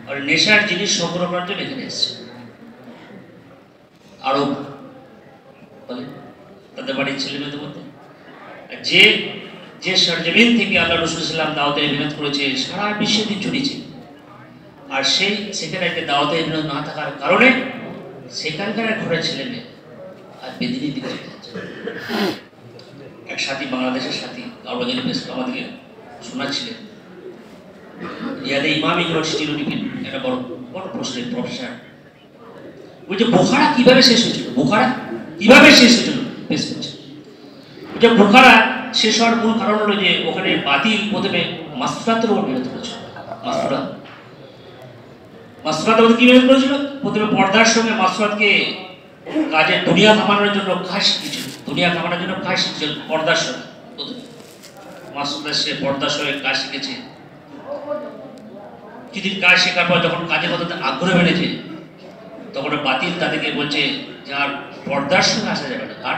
আর নেশার জিনিস সংগ্রহ করার জন্য এখানে এসছে। আরো বলে তাদের বাড়ির ছেলে মেয়েদের মধ্যে যে যে সরজমিন থেকে আল্লাহ রাসূল সাল্লাল্লাহু আলাইহি ওয়াসাল্লাম দাওয়াতের মেহনত করেছে, সারা বিশ্বে দিন ছড়িয়েছে। আর সেই সেখানে একটা দাওয়াতের মেহনত না থাকার কারণে সেখানকার ঘরের ছেলে মেয়ে আর বেদিনীর দিকে চলে যাচ্ছে। এক সাথী, বাংলাদেশের সাথী, আরবাজারি পেশ আমাদেরকে শোনাচ্ছিলেন, রিয়াদে ইমাম ইউনিভার্সিটির উনি একটা বড় বড় প্রশ্নের প্রফেসর। ওই যে বোখারা কিভাবে শেষ হয়েছিল, বোখারা কিভাবে শেষ হয়েছিল পেশ করছে। ওই যে বোখারা শেষ হওয়ার মূল কারণ হলো যে ওখানে বাতিল প্রথমে মাসফুরাতের উপর মেহনত করেছিল। মাসফুরাতের মধ্যে কি মেহনত করেছিল? প্রথমে পর্দার সঙ্গে মাসফুরাতকে কাজে দুনিয়া কামানোর জন্য কাজ শিখেছিল, দুনিয়া কামানোর জন্য কাজ শিখেছিল পর্দার সঙ্গে। প্রথমে মাসফুরাত সে পর্দার সঙ্গে কাজ শিখেছে। কিছুদিন কাজ শেখার পর যখন কাজের মধ্যে আগ্রহ বেড়েছে, তখন বাতিল তাদেরকে বলছে যে আর পর্দার সঙ্গে আসা যাবে না, আর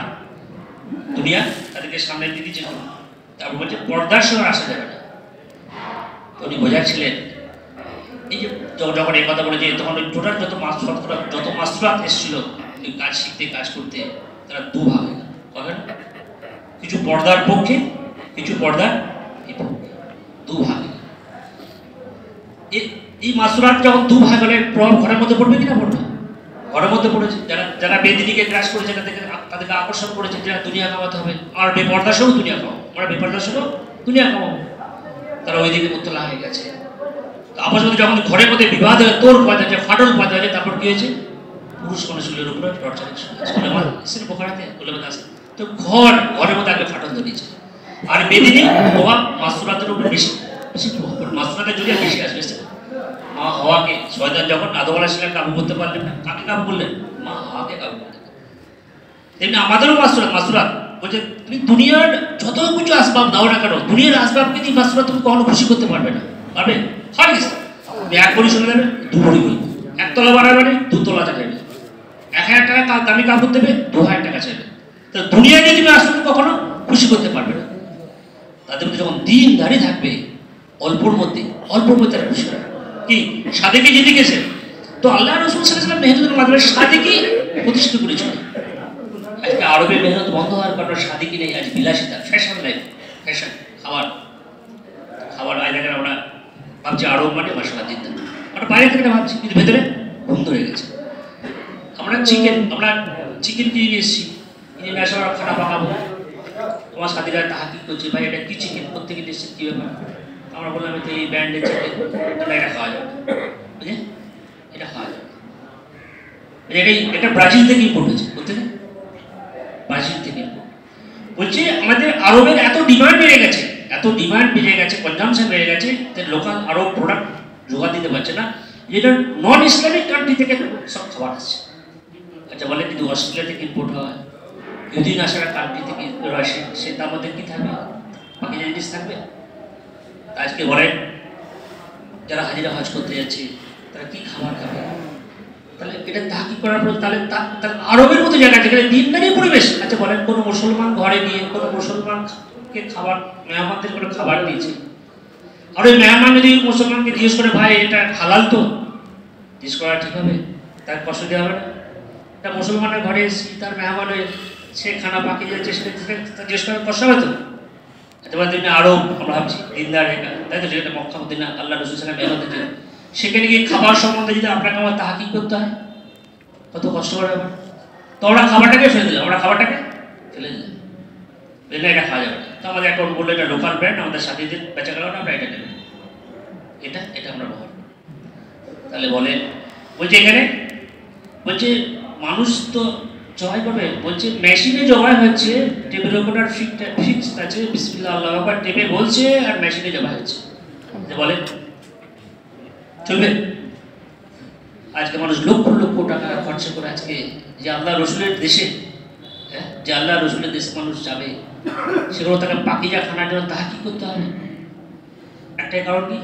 দুনিয়া তাদেরকে সামনে দিয়ে দিচ্ছে। তারপর বলছে পর্দার সঙ্গে আসা যাবে না। উনি বোঝাচ্ছিলেন এই যে যখন এই কথা বলেছে, তখন ওই টোটাল যত মাসফুরাত এসেছিল কাজ শিখতে, কাজ করতে, তারা দুভাগ হয়ে গেল। কখন কিছু পর্দার পক্ষে, কিছু পর্দার বিপক্ষে, দুভাগ। এই মাসফুরাত যখন দুভাগ হলে প্রভাব ঘরের মধ্যে পড়বে কিনা? পড়বে, ঘরের মধ্যে পড়েছে। যারা বেদিনীকে গ্রাস করেছে তাদেরকে আকর্ষণ করেছে, যারা দুনিয়া কামাতে হবে, আর বেপর্দার সঙ্গেও দুনিয়া খাওয়াবো, আমরা বেপর্দার সঙ্গেও দুনিয়া খাওয়াবো, তারা ওই দিকে মুক্তলা হয়ে গেছে। আপনার মধ্যে যখন ঘরের মধ্যে বিবাদ হয়ে তোর পাওয়া যায়, ফাটল পাওয়া যায়, তারপর কি হয়েছে? পুরুষ মানুষগুলোর উপরে টর্চার বোখারাতে তো ঘরের মধ্যে আগে ফাটল ধরিয়েছে। আর বেদিনী প্রভাব মাসুরাতের উপর বেশি বেশি প্রভাব পড়ে, মাসুরাতের যদি বেশি আসবে। মা হাওয়াকে শয়তান যখন আদম আলাইহিস সালাম কাবু করতে পারলেন না, কাকে কাবু করলেন? মা হাওয়াকে কাবু করলেন। তেমনি আমাদেরও মাসুরাত বলছে তুমি দুনিয়ার যত কিছু আসবাব দাও না কেন, দুনিয়ার আসবাবকে দিয়ে মাসুরাত তুমি কখনো খুশি করতে পারবে না, পারবে? হারিস তুমি এক বড়ি শুনে দেবে, দু বড়ি বই, একতলা বাড়াবে, দুতলা চাইবে, 1000 টাকা দামি কাপড় দেবে, 2000 টাকা চাইবে। তো দুনিয়াকে তুমি আসলে কখনো খুশি করতে পারবে না। তাদের মধ্যে যখন দিন দাঁড়িয়ে থাকবে, অল্পর মধ্যে তারা খুশি হবে। কি সাদেকে জিতে গেছে, তো আল্লাহ রাসূল সাল্লাল্লাহু আলাইহি ওয়াসাল্লাম মেহনতের মাধ্যমে সাদেকে প্রতিষ্ঠিত করেছিল। আজকে আরবের মেহনত বন্ধ হওয়ার কারণে সাদেকি নেই, আজ বিলাসিতা, ফ্যাশন লাইফ, ফ্যাশন খাবার। আজ দেখেন আমরা ভাবছি আরব মানে মশলা দিতে, আমরা বাইরে থেকে ভাবছি, কিন্তু ভেতরে বন্ধ হয়ে গেছে। আমরা চিকেন কিনে নিয়ে এসেছি, কিনে নিয়ে আসা খানা পাকাবো। তোমার সাথীরা তাহাকি করছে, ভাই এটা কি চিকেন করতে গিয়ে এসেছে, কী ব্যাপার? আমরা বললাম তো এই ব্র্যান্ডের চিকেন, এটা খাওয়া যাবে, বুঝলেন? এটা খাওয়া যাবে। এটা ব্রাজিল থেকে ইম্পোর্ট হয়েছে, বলতে না, ব্রাজিল থেকে বলছে। আমাদের আরবের এত ডিমান্ড বেড়ে গেছে, কনজামশন বেড়ে গেছে, লোকাল আরব প্রোডাক্ট জোগাড় দিতে পারছে না, যেটা নন ইসলামিক কান্ট্রি থেকে সব খাবার আসছে। আচ্ছা বলে কিন্তু অস্ট্রেলিয়া থেকে ইম্পোর্ট হয়, ইউদিন আসার কান্ট্রি থেকে আসে, সে তার মধ্যে কী থাকবে? বাকি জিনিস থাকবে। আজকে বলেন যারা হাজিরা হজ করতে যাচ্ছে তারা কি খাবার খাবে? তাহলে এটা তাহাকি করার পর তাহলে আরবের মতো জায়গা যেখানে দিনদারি পরিবেশ। আচ্ছা বলেন কোনো মুসলমান ঘরে গিয়ে কোনো মুসলমানকে খাবার, মেহমানদের করে খাবার দিয়েছে, আর ওই মেহমান যদি মুসলমানকে জিজ্ঞেস করে ভাই এটা হালাল তো, জিজ্ঞেস করা ঠিক হবে? তার কষ্ট দেওয়া হবে না? এটা মুসলমানের ঘরে এসেছি, তার মেহমান হয়ে সে খানা পাকিয়ে যাচ্ছে, সেটা জিজ্ঞেস করার কষ্ট হবে তো? এবার তুমি আরব আমরা ভাবছি দিনদার, তাই তো, যেটা মক্কা মদিনা আল্লাহ রাসূল সাল্লাল্লাহু আলাইহি ওয়াসাল্লাম মেহনতের, সেখানে গিয়ে খাবার সম্বন্ধে যদি আপনাকে আমার তাহাকি করতে হয়, কত কষ্ট করে হবে। তো আমরা খাবারটাকে ফেলে দিলাম, এটা খাওয়া যাবে না। তো আমাদের এখন বললো এটা লোকাল ব্র্যান্ড, আমাদের সাথীদের বেচা গেল না, আমরা এটা নেব, এটা আমরা ব্যবহার করি। তাহলে বলেন, বলছে এখানে বলছে মানুষ তো জবাই করবে, বলছে মেশিনে জবাই হচ্ছে, টেবিলের ওপর ফিক্স আছে, বিসমিল্লাহ আল্লাহু আকবার টেপে বলছে, আর মেশিনে জবাই হচ্ছে। বলেন চলবে? আজকে মানুষ লক্ষ লক্ষ টাকা খরচা করে আজকে যে আল্লাহ রসুলের দেশে, মানুষ যাবে, সেগুলো তাকে পাকিজা খানার জন্য তাহা কি করতে হবে? একটাই কারণ কি,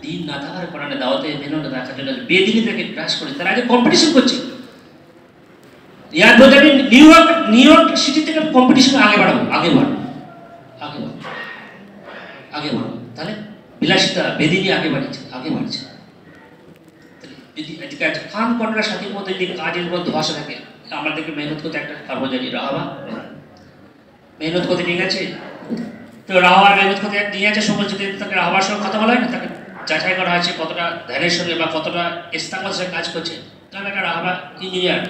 দিন না থাকার কারণে দাওয়াতে মেহনত রাখার জন্য বেদিনী থেকে ক্রাশ করে তারা আগে কম্পিটিশন করছে। এয়ারপোর্টে আমি নিউ ইয়র্ক সিটি থেকে কম্পিটিশন আগে বাড়াবো। তাহলে বিলাসিতা বেদিনী আগে বাড়ছে। খান কন্যার সাথীর মধ্যে যদি কাজের মধ্যে ভাষা থাকে, আমাদেরকে মেহনত করতে একটা কর্মচারী রাহাবা মেহনত করতে নিয়ে গেছে, তো রাহাবার মেহনত করতে নিয়ে গেছে, সময় যদি তাকে রাহাবার সঙ্গে কথা বলা হয় না, তাকে যাচাই করা হয়েছে কতটা ধ্যানের সঙ্গে বা কতটা ইস্তেকামার সঙ্গে কাজ করছে। তাহলে একটা রাহাবা ইঞ্জিনিয়ার,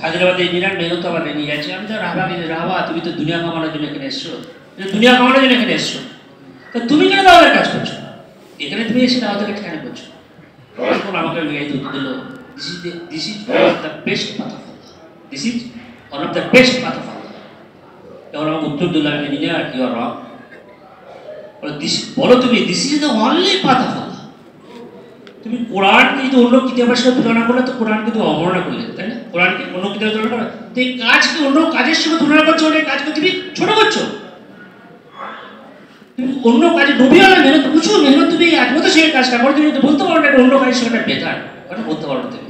হায়দ্রাবাদে ইঞ্জিনিয়ার মেহনত আবার নিয়ে যাচ্ছে। আমি তো রাহাবা তুমি তো দুনিয়া কামানোর জন্য এখানে এসছো, তো তুমি কেন দাওয়াতের কাজ করছো? এখানে তুমি এসে দাওয়াতের কাজ কেন করছো? তখন আমাকে উত্তর দিল, this is one of the best path of Allah. তখন আমাকে উত্তর দিল, আমি ইঞ্জিনিয়ার, ইউ আর রং। বলো তুমি, this is the only path of Allah. তুমি কোরআনকে যদি অন্য কিতাবের সাথে তুলনা করলে তো কোরআনকে তুমি অবমাননা করলে, তাই না? কোরআনকে অন্য কিতাবের তুলনা করলে, তো এই কাজকে অন্য কাজের সঙ্গে তুলনা করছো, এই কাজকে তুমি ছোট করছো। তুমি অন্য কাজে ডুবে গেলে মেহনত বুঝো, মেহনত তুমি আজকে তো সেই কাজটা করো, তুমি বলতে পারো না অন্য কাজের সঙ্গে বেকার, ওটা বলতে পারো তুমি।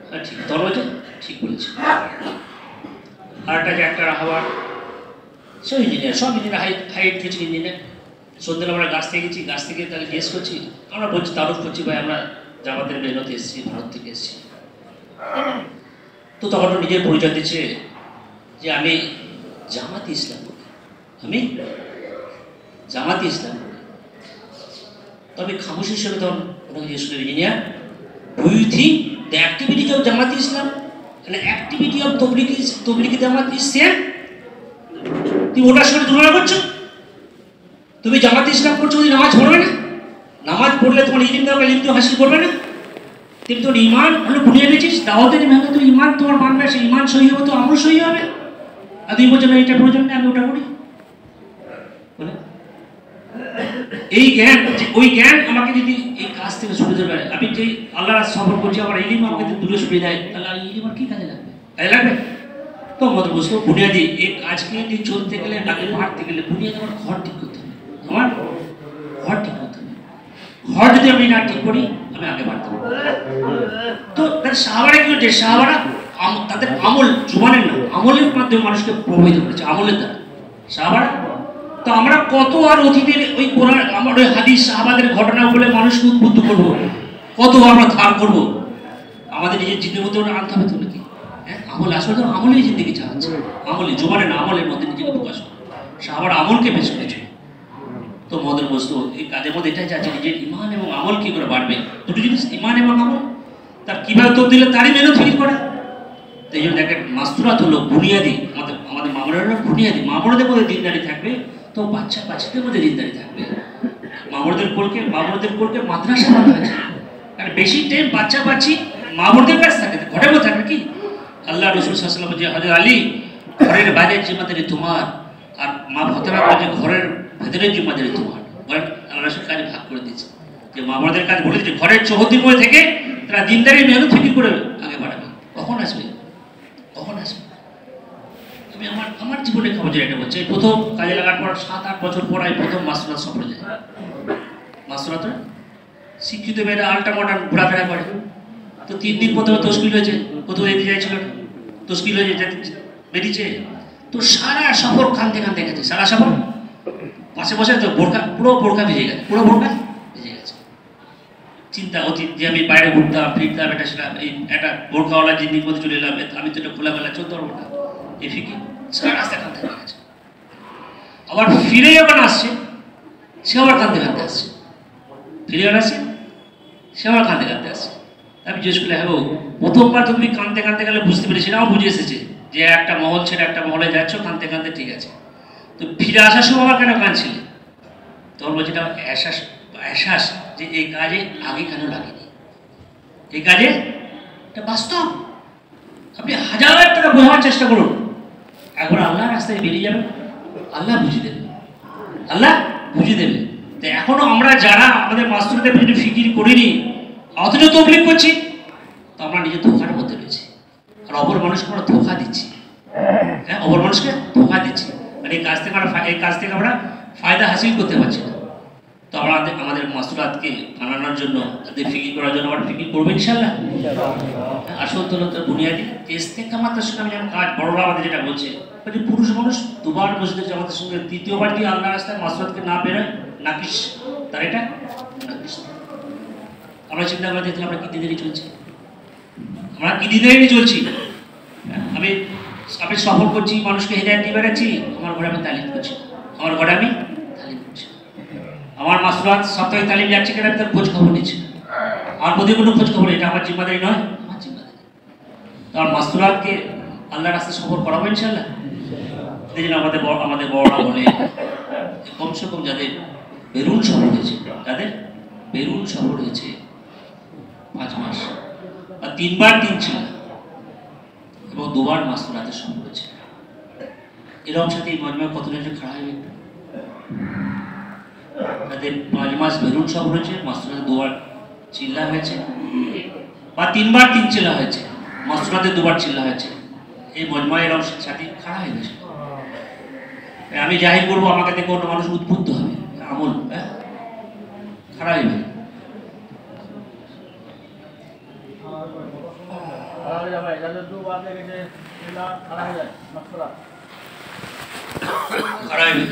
হ্যাঁ ঠিক, তখন বলছে ঠিক বলেছি। আর একটা রাহাবার সব ইঞ্জিনিয়ার, হাইট কিছু ইঞ্জিনিয়ার। সন্ধ্যেবেলা আমরা গাছ থেকে তাকে জিজ্ঞেস করছি, আমরা বলছি তারফ করছি, ভাই আমরা জামাতের মেহনতে এসেছি, ভারত থেকে এসেছি। তো তখন নিজের পরিচয় দিচ্ছে যে আমি জামাতে ইসলাম করি, তবে খামোশের সঙ্গে তখন ওনাকে জিজ্ঞেস করি, engineer, do you think the activity of Jamaat Islam and the activity of Tablighi Jamaat is same? তুমি ওটার সঙ্গে তুলনা করছো? তুমি জামাত ইসলাম করছো, যদি নামাজ পড়বে না, নামাজ পড়লে তোমার ইলম হাসিল করবে না? কিন্তু তোর ইমান হলো বুনিয়াদি চিজ, দাওয়াতের মেহনত তো ইমান তোমার মানবে, সে ইমান সহি হবে তো আমল সহি হবে। আর তুই বলছো না এটা প্রয়োজন নেই, আমি ওটা করি। এই জ্ঞান, ওই জ্ঞান আমাকে যদি এই কাজ থেকে সরে দেবে, আমি যে আল্লাহ সফর করছি, আমার ইলিম আমাকে দূরে সরে দেয়, তাহলে ইলিম আর কি কাজে লাগবে? কাজে লাগবে তো আমাদের বুঝতে বুনিয়াদি এই কাজকে নিয়ে চলতে গেলে, আগে বাড়তে গেলে বুনিয়াদি আমার ঘর ঠিক করতে হবে। আমার ঘর ঠিক করতে হবে। ঘর যদি আমি না ঠিক করি, আমি আগে বাড়তে পারবো। তো তার সাহাবারা কি হচ্ছে, সাহাবারা তাদের আমল, জুবানের না, আমলের মাধ্যমে মানুষকে প্রভাবিত করেছে, আমলের দ্বারা সাহাবারা। তো আমরা কত আর অতীতের ওই কোরআন, আমার ওই হাদিস সাহাবাদের ঘটনা বলে মানুষকে উদ্বুদ্ধ করবো, কত আমরা ধার করবো, আমাদের নিজের জিন্দির মধ্যে ওটা আনতে হবে তো নাকি? হ্যাঁ, আমল আসলে তো আমলেই জিন্দিগি চালাচ্ছে, আমলে জুবানের না, আমলের মধ্যে নিজেকে প্রকাশ করে সাহাবারা আমলকে বেশ করেছে। তো মদের বস্তু এই কাজের মধ্যে এটাই যাচ্ছে, নিজের ইমান এবং আমল কি করে বাড়বে, দুটো জিনিস, ইমান এবং আমল, তার কিভাবে তোপ দিলে তারই মেহনত ফিকির করে। তো এই জন্য দেখেন মাস্তুরাত হলো বুনিয়াদি, আমাদের মামলারা বুনিয়াদি, মামলাদের মধ্যে দিনদারি থাকবে তো বাচ্চা বাচ্চাদের মধ্যে দিনদারি থাকবে। মামলাদের কোলকে মাদ্রাসা বানা হয়েছে, কারণ বেশি টাইম বাচ্চা বাচ্চি মামলাদের কাছে থাকে, ঘরের মধ্যে থাকে কি। আল্লাহ রসুল সাল্লাল্লাহু আলাইহি ওয়াসাল্লাম যে হযরত আলী ঘরের বাইরের জিম্মাদারি তোমার, আর মা ফাতেমা যে ঘরের ভেতরের জিম্মাদারি তোমার, ঘরের আল্লাহ রসুল কাজে ভাগ করে দিয়েছে, যে মামলাদের কাজ বলে দিয়েছে ঘরের চৌহদ্দির মধ্যে থেকে তারা দিনদারি মেহনত ফিকির করে আগে বাড়াবে। কখন আসবে? কখন আসবে? আমি আমার জীবনে খবর এটা বলছে, প্রথম কাজে লাগার পর 7-8 বছর পর আমি প্রথম মাস্তুরাত সফরে যাই। মাস্তুরাত শিক্ষিত মেয়েরা আল্টা মডার্ন ঘোরাফেরা করে, তো 3 দিন প্রথমে তশকিল হয়েছে, কোথাও যেতে চাইছিল না, তশকিল হয়েছে বেরিয়েছে, তো সারা সফর কাঁদতে কাঁদতে গেছে, সারা সফর পাশে বসে তো বোরকা, পুরো বোরকা ভিজে গেছে, পুরো বোরকা ভিজে গেছে। চিন্তা অতীত যে আমি বাইরে ঘুরতাম ফিরতাম, এটা সেটা, এই একটা বোরকাওয়ালা জিন্দির মধ্যে চলে এলাম, আমি তো এটা খোলামেলা চলতে পারবো না, এই ফিকি সারা রাস্তা কাঁদতে গেছে। আবার ফিরে যখন আসছে সে আবার কাঁদতে কাঁদতে আসছে, ফিরে যখন আসছে সে আবার কাঁদতে কাঁদতে আসছে। আমি জিজ্ঞেস করলে, হ্যাঁ প্রথমবার তো তুমি কাঁদতে কাঁদতে গেলে বুঝতে পেরেছি, সেটাও বুঝে এসেছে যে একটা মহল ছেড়ে একটা মহলে যাচ্ছ কাঁদতে কাঁদতে, ঠিক আছে, তো ফিরে আসার সময় আবার কেন কাঁদছিলে? তখন বলছি এটা এহসাস যে এই কাজে আগে কেন লাগেনি, এই কাজে এটা বাস্তব। আপনি 1000 টাকা বোঝার চেষ্টা করুন, একবার আল্লাহর রাস্তায় বেরিয়ে যাবেন, আল্লাহ বুঝিয়ে দেবেন, আল্লাহ বুঝিয়ে দেবেন। তো এখনো আমরা যারা আমাদের মাস্তুরাতের পেছনে ফিকির করিনি, অথচ তবলিগ করছি, তো আমরা নিজে ধোকার মধ্যে রয়েছি, আর অপর মানুষকে আমরা ধোকা দিচ্ছি। হ্যাঁ, অপর মানুষকে ধোকা দিচ্ছি, আর এই কাজ থেকে আমরা ফায়দা হাসিল করতে পারছি না। তো আমরা আমাদের মাস্তুরাতকে বানানোর জন্য, তাদের ফিকির করার জন্য আমরা ফিকির করবো ইনশাল্লাহ। আসল তো বুনিয়াদি ইস্তেকামাতের সঙ্গে আমি যেমন কাজ, বড়রা আমাদের যেটা বলছে, পুরুষ মানুষ দুবার মসজিদে জামাতের সঙ্গে, তৃতীয়বার দিয়ে আল্লাহ রাস্তায় মাস্তুরাতকে না বেরোয়, নাকিস, তার এটা নাকিস। আমরা চিন্তা করে দেখলাম আমরা কি দিনেরই চলছি, আমরা কি দিনেরই চলছি। আমি সফর করছি, মানুষকে হেদায়েত দিয়ে বেড়াচ্ছি, আমার ঘরে আমি তালিম করছি, আমার ঘরে আমি তালিম করছি, আমার মাস্তুরাত সপ্তাহে তালিম যাচ্ছে কিনা তার খোঁজ খবর নিচ্ছে, আমার প্রতি কোনো খোঁজ খবর, এটা আমার জিম্মাদারি নয়, আমার জিম্মাদারি। তো আমার মাস্তুরাতকে আল্লাহ রাস্তায় সফর করাবো ইনশাল্লাহ। এই জন্য আমাদের বড়রা বলে কমসে কম যাদের বেরুন সফর হয়েছে, যাদের বেরুন সফর হয়েছে 5 মাস বা 3 বার 3 ছিল এবং 2 বার মাস্তুরাতের সফর হয়েছে, এরকম সাথে এই মজমায় কতজন খাড়া হয়ে একটু, যাদের 5 মাস বেরুন সফর হয়েছে, মাস্তুরাতে 2 বার চিল্লা হয়েছে, বা 3 বার 3 চিল্লা হয়েছে, মাস্তুরাতে 2 বার চিল্লা হয়েছে, এই মজমায় এরকম সাথে খাড়া হয়ে গেছে। আমি জাহির করবো, আমাকে দেখে অন্য মানুষ উদ্বুদ্ধ হবে, আমল খাড়া হয়ে যাবে, খাড়া হয়ে